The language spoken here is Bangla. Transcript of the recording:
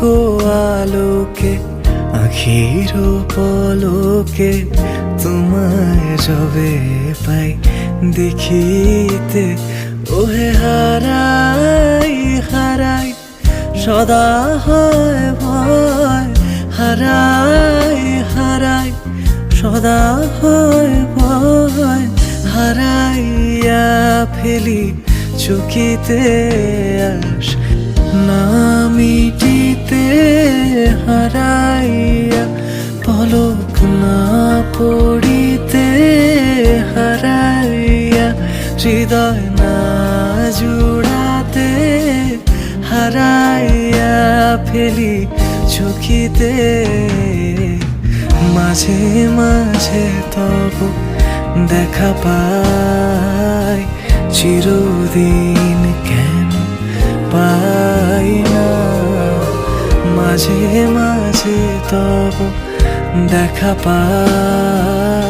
গো আলোকে আখির পলকে তোমায় যবে পাই দেখিতে, ওহে হারাই হারাই সদা হয় ভয়, হারাই হারাই সদা হয় ভয়, হারাইয়া ফেলি চকিতে আস না মিটিতে, হারাইয়া পলক না পড়িতে, হারাইয়া হৃদয় না জুড়াতে, হারাইয়া ফেলি চকিতে। মাঝে মাঝে তব দেখা পাই, চিরদিন কেন পাই না। মাঝে মাঝে তব দেখা পাই,